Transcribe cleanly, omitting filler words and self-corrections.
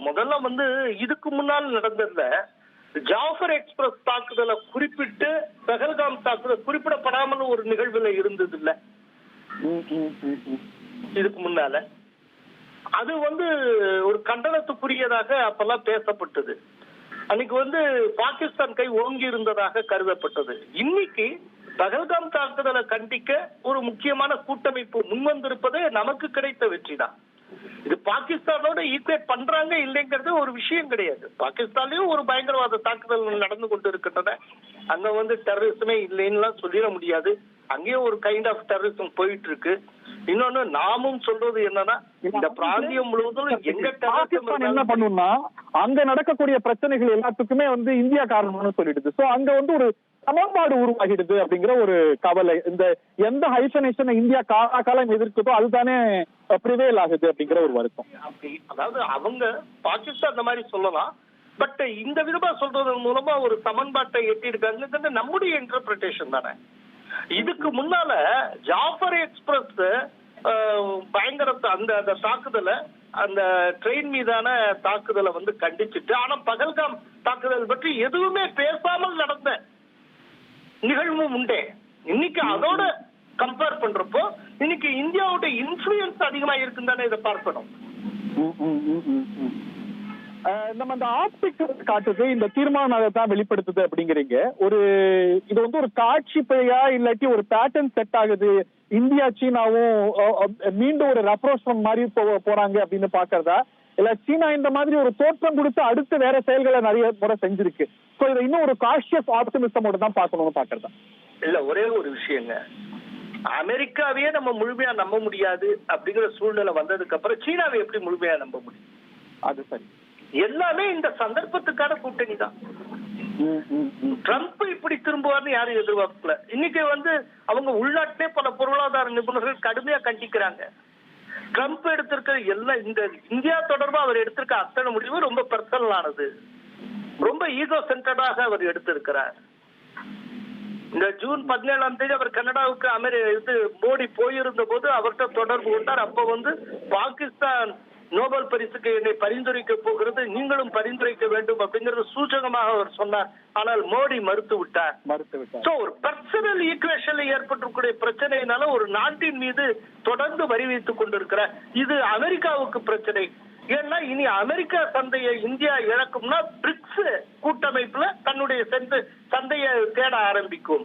முதல்ல இதுக்கு முன்னால் நடந்ததுல ஜாஃபர் எக்ஸ்பிரஸ் தாக்குதலை குறிப்பிட்டு பெஹல்காம் தாக்குதல் குறிப்பிடப்படாமல் ஒரு நிகழ்வுல இருந்தது இல்ல இதுக்கு முன்னால. அது ஒரு கண்டனத்துக்குரியதாக அப்பெல்லாம் பேசப்பட்டது. அன்னைக்கு பாகிஸ்தான் கை ஓங்கி இருந்ததாக கருதப்பட்டது. இன்னைக்கு பகல்காம் தாக்குதலை கண்டிக்க ஒரு முக்கியமான கூட்டமைப்பு முன்வந்திருப்பதே நமக்கு கிடைத்த வெற்றி தான். இது பாகிஸ்தானோட ஈக்குவேட் பண்றாங்க இல்லைங்கிறது ஒரு விஷயம் கிடையாது. பாகிஸ்தான்லயும் ஒரு பயங்கரவாத தாக்குதல் நடந்து கொண்டு இருக்கின்றன. அங்க டெரரிசமே இல்லைன்னு சொல்லிட முடியாது. அங்கேயும் ஒரு கைண்ட் ஆஃப் டெரரிசம் போயிட்டு இருக்கு. இன்னொன்னு நாமும் சொல்றது என்னன்னா, இந்த பிராந்தியம் முழுவதும் எங்க பாகிஸ்தான் என்ன பண்ணும்னா அங்க நடக்கக்கூடிய பிரச்சனைகள் எல்லாத்துக்குமே இந்தியா காரணம்னு சொல்லிடுது. சோ அங்க ஒரு சமன்பாடு உருவாகிடுது அப்படிங்கிற ஒரு கவலை. இந்த எந்த ஹைஃபனேஷனை இந்தியா காலம் எதிர்க்குதோ அதுதானே பிரிவேல் ஆகுது அப்படிங்கிற ஒரு வருத்தம். அதாவது அவங்க பாகிஸ்தான் அந்த மாதிரி சொல்லலாம். பட் இந்த விதமா சொல்றது மூலமா ஒரு சமன்பாட்டை எட்டியிருக்காங்க. நம்முடைய இன்டர்பிரிட்டேஷன் தானே. இதுக்கு முன்னால ஜாஃபர் எக்ஸ்பிரஸ் பயங்கர அந்த தாக்குதலை, அந்த ட்ரெயின் மீதான தாக்குதலை கண்டிச்சுட்டு, ஆனா பகல்காம் தாக்குதல் பற்றி எதுவுமே பேசாமல் நடந்த நிகழ்வும் உண்டே. இன்னைக்கு அதோட கம்பேர் பண்றப்போ இன்னைக்கு இந்தியாவோட இன்ஃபுளுயன்ஸ் அதிகமா இருக்குன்னு தானே இதை பார்க்கணும். நம்ம அந்த ஆப்டிக் காட்டுது, இந்த தீர்மானம் தான் வெளிப்படுத்துது அப்படிங்கிறீங்க. இது ஒரு காட்சி பிழையா இல்லாட்டி ஒரு பேட்டர்ன் செட் ஆகுது, இந்தியா சீனாவும் மீண்டும் ஒரு ரெப்ரோச் மாதிரி போறாங்க அப்படின்னு பாக்குறதா, இல்ல சீனா இந்த மாதிரி ஒரு தோற்றம் கொடுத்து அடுத்து வேற செயல்களை நிறைய முறை செஞ்சிருக்கு. சோ இதை இன்னும் ஒரு காஷியஸ் ஆப்டிமிசமோட தான் பார்க்கணும்னு பாக்குறதா? இல்ல, ஒரே ஒரு விஷயங்க, அமெரிக்காவையே நம்ம முழுமையா நம்ப முடியாது அப்படிங்கிற சூழ்நிலை வந்ததுக்கு அப்புறம் சீனாவை எப்படி முழுமையா நம்ப முடியும்? அது சரி. எல்லாமே இந்த சந்தர்ப்பத்துக்கான கூட்டணி தான். ட்ரம்ப் இப்படி திரும்புவார்னு யாரும் எதிர்பார்க்கல. இன்னைக்கு அவங்க உள்நாட்டிலே பல பொருளாதார நிபுணர்கள் கடுமையா கண்டிக்கிறாங்க. ட்ரம்ப் எடுத்திருக்கிற எல்லாம் இந்த இந்தியா தொடர்பா அவர் எடுத்திருக்க அத்தனை முடிவு ரொம்ப பர்சனலானது, ரொம்ப ஈகோ சென்டர்டாக அவர் எடுத்திருக்கிறார். இந்த ஜூன் 17 அவர் கனடாவுக்கு மோடி போயிருந்த போது அவர்கிட்ட தொடர்பு கொண்டார். அப்ப பாகிஸ்தான் நோபல் பரிசுக்கு என்னை பரிந்துரைக்க போகிறது, நீங்களும் பரிந்துரைக்க வேண்டும் அப்படிங்கறது சூச்சகமாக அவர் சொன்னார். ஆனால் மோடி மறுத்து விட்டார். ஒரு பர்சனல் ஈக்குவேஷன்ல ஏற்பட்டிருக்கூடிய பிரச்சனையினால ஒரு நாட்டின் மீது தொடர்ந்து வரி வைத்துக் கொண்டிருக்கிறார். இது அமெரிக்காவுக்கு பிரச்சனை. ஏன்னா இனி அமெரிக்கா சந்தையை இந்தியா இழக்கும்னா பிரிக்ஸ் கூட்டமைப்புல தன்னுடைய சந்தையை தேட ஆரம்பிக்கும்.